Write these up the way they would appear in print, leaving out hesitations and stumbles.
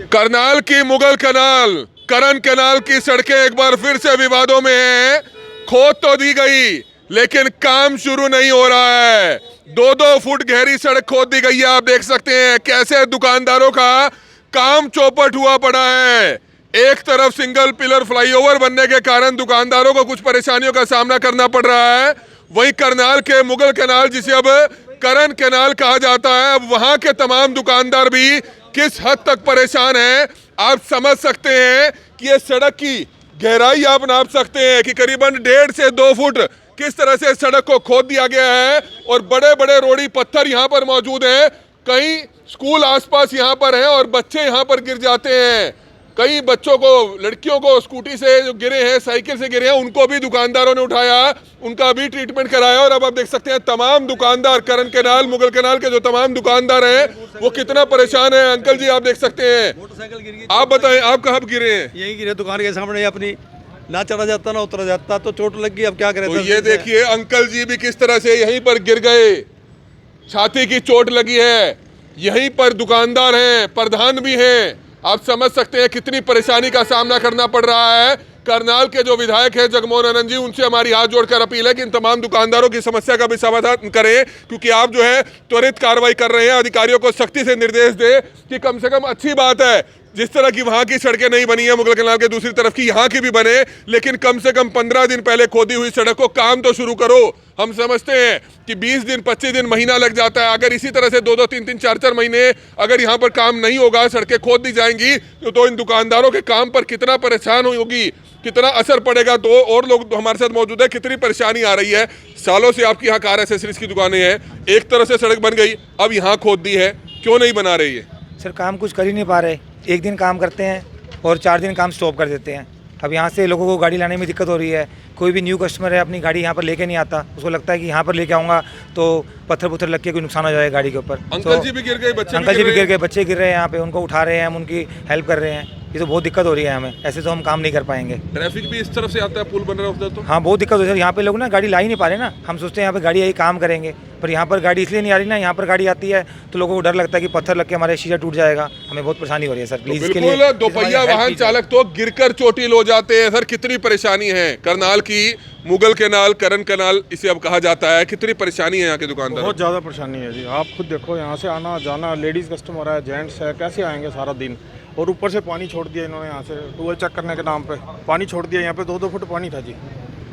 करनाल की मुगल कैनाल, करन कैनाल की सड़कें एक बार फिर से विवादों में हैं। खोद तो दी गई लेकिन काम शुरू नहीं हो रहा है। 2-2 फुट गहरी सड़क खोद दी गई है। आप देख सकते हैं कैसे दुकानदारों का काम चौपट हुआ पड़ा है। एक तरफ सिंगल पिलर फ्लाईओवर बनने के कारण दुकानदारों को कुछ परेशानियों का सामना करना पड़ रहा है। वहीं करनाल के मुगल कैनाल, जिसे अब करन कैनाल कहा जाता है, अब वहां के तमाम दुकानदार भी किस हद तक परेशान हैं आप समझ सकते हैं कि ये सड़क की गहराई आप नाप सकते हैं कि करीबन 1.5 से 2 फुट किस तरह से सड़क को खोद दिया गया है और बड़े बड़े रोड़ी पत्थर यहाँ पर मौजूद हैं। कई स्कूल आसपास यहाँ पर हैं और बच्चे यहाँ पर गिर जाते हैं। कई बच्चों को, लड़कियों को स्कूटी से जो गिरे हैं, साइकिल से गिरे हैं, उनको भी दुकानदारों ने उठाया, उनका भी ट्रीटमेंट कराया। और अब आप देख सकते हैं तमाम दुकानदार, करन कैनाल, मुगल कैनाल के जो तमाम दुकानदार हैं वो कितना परेशान है। अंकल जी आप देख सकते हैं, मोटरसाइकिल गिर गई। आप बताएं आप कहाँ गिरे हैं? यही गिरे दुकान के सामने अपनी, ना चढ़ा जाता ना उतरा जाता, तो चोट लग गई। अब क्या करें? तो ये देखिए अंकल जी भी किस तरह से यहीं पर गिर गए, छाती की चोट लगी है। यहीं पर दुकानदार हैं, प्रधान भी हैं। आप समझ सकते हैं कितनी परेशानी का सामना करना पड़ रहा है। करनाल के जो विधायक हैं जगमोहन आनंद जी, उनसे हमारी हाथ जोड़कर अपील है कि इन तमाम दुकानदारों की समस्या का भी समाधान करें, क्योंकि आप जो है त्वरित कार्रवाई कर रहे हैं। अधिकारियों को सख्ती से निर्देश दें कि कम से कम, अच्छी बात है जिस तरह की वहां की सड़कें नहीं बनी है मुगल कैनाल के दूसरी तरफ की, यहाँ की भी बने, लेकिन कम से कम 15 दिन पहले खोदी हुई सड़क को काम तो शुरू करो। हम समझते हैं कि 20 दिन, 25 दिन, महीना लग जाता है। अगर इसी तरह से 2-2, 3-3, 4-4 महीने अगर यहाँ पर काम नहीं होगा, सड़कें खोद दी जाएंगी, तो इन दुकानदारों के काम पर कितना परेशान होगी, कितना असर पड़ेगा। तो और लोग हमारे साथ मौजूद है, कितनी परेशानी आ रही है। सालों से आपकी यहाँ कार एसेसरीज की दुकानें हैं, एक तरह से सड़क बन गई, अब यहाँ खोद दी है, क्यों नहीं बना रही है? सर काम कुछ कर ही नहीं पा रहे। एक दिन काम करते हैं और 4 दिन काम स्टॉप कर देते हैं। अब यहाँ से लोगों को गाड़ी लाने में दिक्कत हो रही है। कोई भी न्यू कस्टमर है अपनी गाड़ी यहाँ पर लेके नहीं आता, उसको लगता है कि यहाँ पर लेके आऊँगा तो पत्थर लग के कोई नुकसान हो जाएगा गाड़ी के ऊपर। अंकल जी भी गिर गए, बच्चे अंकल जी भी गिर गए, बच्चे गिर रहे हैं यहाँ पे, उनको उठा रहे हैं, हम उनकी हेल्प कर रहे हैं। ये तो बहुत दिक्कत हो रही है हमें, ऐसे तो हम काम नहीं कर पाएंगे। ट्रैफिक भी इस तरफ से आता है, पुल बन रहा होता है तो हाँ बहुत दिक्कत हो रही है। यहाँ पे लोग ना गाड़ी ला ही नहीं पा रहे ना। हम सोचते हैं यहाँ पे गाड़ी आई काम करेंगे, पर यहाँ पर गाड़ी इसलिए नहीं आ रही ना, यहाँ पर गाड़ी आती है तो लोगों को डर लगता है कि पत्थर लग के हमारे शीशा टूट जाएगा। हमें बहुत परेशानी हो रही है सर, प्लीज इसके लिए। बिल्कुल, दोपहिया वाहन चालक तो गिरकर चोटिल हो जाते हैं। सर कितनी परेशानी है करनाल की, मुगल कैनाल, करन कैनाल इसे अब कहा जाता है, कितनी परेशानी है यहाँ के दुकानदार? बहुत ज़्यादा परेशानी है जी। आप खुद देखो, यहाँ से आना जाना, लेडीज़ कस्टमर है, जेंट्स है, कैसे आएंगे सारा दिन? और ऊपर से पानी छोड़ दिया इन्होंने, यहाँ से टूल चेक करने के नाम पे पानी छोड़ दिया। यहाँ पे 2-2 फुट पानी था जी।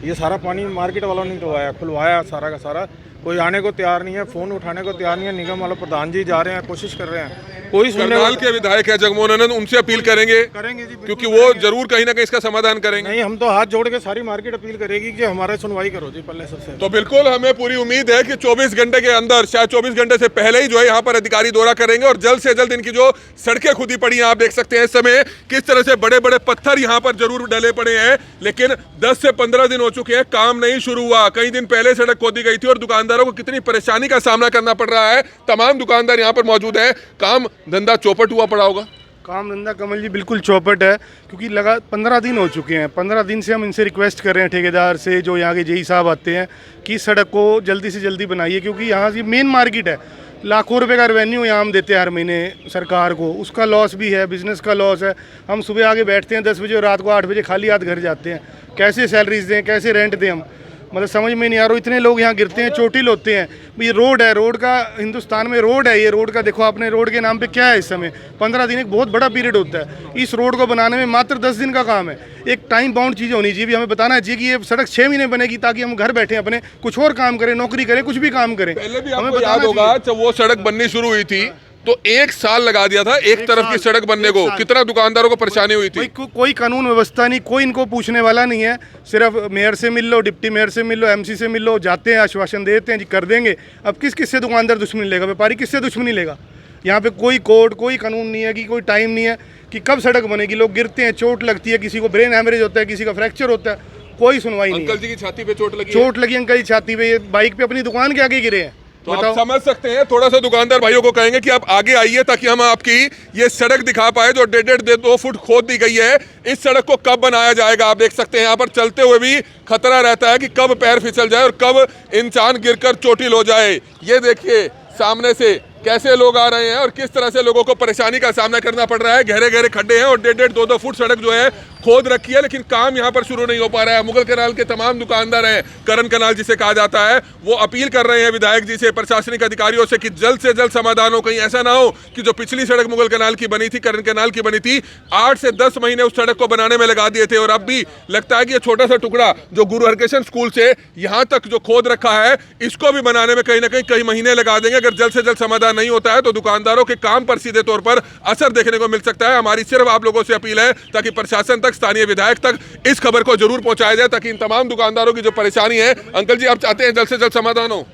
ये सारा पानी मार्केट वालों ने खुलवाया, सारा का सारा। कोई आने को तैयार नहीं है, फ़ोन उठाने को तैयार नहीं है। निगम वाले प्रधान जी जा रहे हैं, कोशिश कर रहे हैं, कोई करनाल के विधायक है जगमोहन आनंद, उनसे अपील करेंगे जी, क्योंकि वो जरूर कहीं ना कहीं इसका समाधान करेंगे। नहीं, हम तो हाथ जोड़ के सारी मार्केट अपील करेगी कि हमारा सुनवाई करो जी पहले सबसे। तो बिल्कुल हमें पूरी उम्मीद है कि 24 घंटे के अंदर, शायद 24 घंटे से पहले ही जो है यहाँ पर अधिकारी दौरा करेंगे और जल्द से जल्द इनकी जो सड़कें खुदी पड़ी हैं, आप देख सकते हैं इस समय किस तरह से बड़े बड़े पत्थर यहाँ पर जरूर डले पड़े हैं, लेकिन 10 से 15 दिन हो चुके हैं, काम नहीं शुरू हुआ। कई दिन पहले सड़क खोदी गई थी और दुकानदारों को कितनी परेशानी का सामना करना पड़ रहा है। तमाम दुकानदार यहाँ पर मौजूद हैं। काम धंधा चौपट हुआ पड़ा होगा। काम धंधा कमल जी बिल्कुल चौपट है, क्योंकि लगा 15 दिन हो चुके हैं। 15 दिन से हम इनसे रिक्वेस्ट कर रहे हैं, ठेकेदार से, जो यहाँ के जेई साहब आते हैं, कि सड़क को जल्दी से जल्दी बनाइए, क्योंकि यहाँ से मेन मार्केट है। लाखों रुपए का रेवेन्यू यहाँ हम देते हैं हर महीने सरकार को, उसका लॉस भी है, बिजनेस का लॉस है। हम सुबह आके बैठते हैं 10 बजे और रात को 8 बजे खाली हाथ घर जाते हैं। कैसे सैलरीज दें, कैसे रेंट दें? हम मतलब समझ में नहीं आ रहा। इतने लोग यहाँ गिरते हैं, चोटिल होते हैं। ये रोड है, रोड का हिंदुस्तान में रोड है। ये रोड का देखो आपने, रोड के नाम पे क्या है इस समय? 15 दिन एक बहुत बड़ा पीरियड होता है। इस रोड को बनाने में मात्र 10 दिन का काम है। एक टाइम बाउंड चीज़ होनी चाहिए। हमें बताना चाहिए कि ये सड़क 6 महीने बनेगी, ताकि हम घर बैठे अपने कुछ और काम करें, नौकरी करें, कुछ भी काम करें। पहले भी हमें याद होगा जब वो सड़क बननी शुरू हुई थी तो 1 साल लगा दिया था एक तरफ की सड़क बनने को। कितना दुकानदारों को परेशानी हुई थी। कोई कानून व्यवस्था नहीं, कोई इनको पूछने वाला नहीं है। सिर्फ मेयर से मिल लो, डिप्टी मेयर से मिल लो, एमसी से मिल लो, जाते हैं आश्वासन देते हैं जी कर देंगे। अब किससे दुकानदार दुश्मनी लेगा, व्यापारी किससे दुश्मनी लेगा? यहाँ पे कोई कोड, कोई कानून नहीं है, कि कोई टाइम नहीं है कि कब सड़क बनेगी। लोग गिरते हैं, चोट लगती है, किसी को ब्रेन हैमरेज होता है, किसी का फ्रैक्चर होता है, कोई सुनवाई नहीं। अंकल जी की छाती पे चोट लगी अंकल जी छाती पे, ये बाइक पे अपनी दुकान के आगे गिरे हैं। तो आप समझ सकते हैं। थोड़ा सा दुकानदार भाइयों को कहेंगे कि आप आगे आइए ताकि हम आपकी ये सड़क दिखा पाए जो 1.5-2 फुट खोद दी गई है। इस सड़क को कब बनाया जाएगा? आप देख सकते हैं यहाँ पर चलते हुए भी खतरा रहता है कि कब पैर फिसल जाए और कब इंसान गिरकर चोटिल हो जाए। ये देखिए सामने से कैसे लोग आ रहे हैं और किस तरह से लोगों को परेशानी का सामना करना पड़ रहा है। गहरे गहरे खड्डे हैं और 1.5 2-2 फुट सड़क जो है खोद रखी है, लेकिन काम यहाँ पर शुरू नहीं हो पा रहा है। मुगल कैनाल के तमाम दुकानदार हैं, करण कैनाल जिसे कहा जाता है, वो अपील कर रहे हैं विधायक जी से, प्रशासनिक अधिकारियों से कि जल्द से जल्द समाधान हो। कहीं ऐसा ना हो कि जो पिछली सड़क मुगल कैनाल की बनी थी, करण कैनाल की बनी थी, 8 से 10 महीने उस सड़क को बनाने में लगा दिए थे और अब भी लगता है कि ये छोटा सा टुकड़ा जो गुरु हरकिशन स्कूल से यहाँ तक जो खोद रखा है, इसको भी बनाने में कहीं ना कई महीने लगा देंगे। अगर जल्द से जल्द समाधान नहीं होता है तो दुकानदारों के काम पर सीधे तौर पर असर देखने को मिल सकता है। हमारी सिर्फ आप लोगों से अपील है ताकि प्रशासन तक, स्थानीय विधायक तक इस खबर को जरूर पहुंचाया जाए ताकि इन तमाम दुकानदारों की जो परेशानी है, अंकल जी आप चाहते हैं जल्द से जल्द समाधान हो?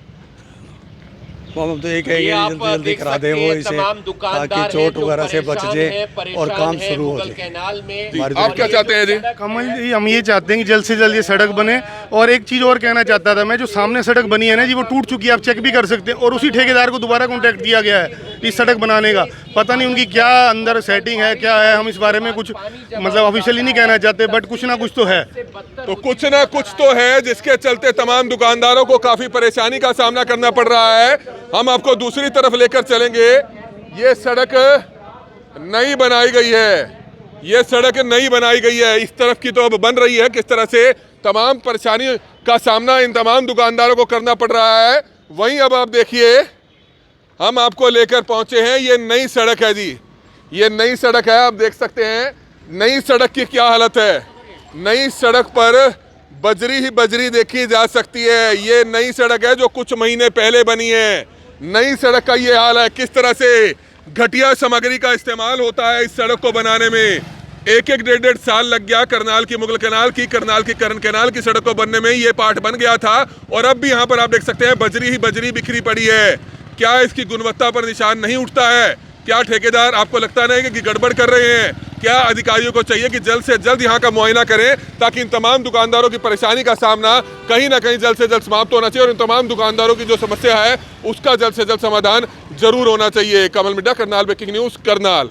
हम तो ये कहेंगे जल्दी जल्दी करा दें वो इसे, ताकि चोट वगैरह से बच जाए और काम शुरू हो जाए। आप क्या चाहते हैं जी? कमल जी, हम ये चाहते हैं कि जल्द से जल्द ये सड़क बने। और एक चीज़ और कहना चाहता था मैं, जो सामने सड़क बनी है ना जी, वो टूट चुकी है, आप चेक भी कर सकते हैं। और उसी ठेकेदार को दोबारा कॉन्टैक्ट किया गया है इस सड़क बनाने का। पता नहीं उनकी क्या अंदर सेटिंग है, क्या है, हम इस बारे में कुछ मतलब ऑफिशियली नहीं कहना चाहते, बट कुछ ना कुछ तो है। तो कुछ ना कुछ तो है जिसके चलते तमाम दुकानदारों को काफी परेशानी का सामना करना पड़ रहा है। हम आपको दूसरी तरफ लेकर चलेंगे। ये सड़क नई बनाई गई है, ये सड़क नई बनाई गई है, इस तरफ की तो अब बन रही है। किस तरह से तमाम परेशानी का सामना इन तमाम दुकानदारों को करना पड़ रहा है। वहीं अब आप देखिए, हम आपको लेकर पहुंचे हैं, ये नई सड़क है जी, ये नई सड़क है। आप देख सकते हैं नई सड़क की क्या हालत है। नई सड़क पर बजरी ही बजरी देखी जा सकती है। ये नई सड़क है जो कुछ महीने पहले बनी है। नई सड़क का ये हाल है, किस तरह से घटिया सामग्री का इस्तेमाल होता है इस सड़क को बनाने में। 1-1 1.5 साल लग गया करनाल की, मुगल कैनाल की, करनाल की, करण कैनाल की सड़क को बनने में। ये पार्ट बन गया था और अब भी यहाँ पर आप देख सकते हैं बजरी ही बजरी बिखरी पड़ी है। क्या इसकी गुणवत्ता पर निशान नहीं उठता है? क्या ठेकेदार आपको लगता नहीं कि गड़बड़ कर रहे हैं? क्या अधिकारियों को चाहिए कि जल्द से जल्द यहाँ का मुआयना करें ताकि इन तमाम दुकानदारों की परेशानी का सामना कहीं ना कहीं जल्द से जल्द समाप्त होना चाहिए और इन तमाम दुकानदारों की जो समस्या है उसका जल्द से जल्द समाधान जरूर होना चाहिए। कमल मिड्डा, करनाल ब्रेकिंग न्यूज़, करनाल।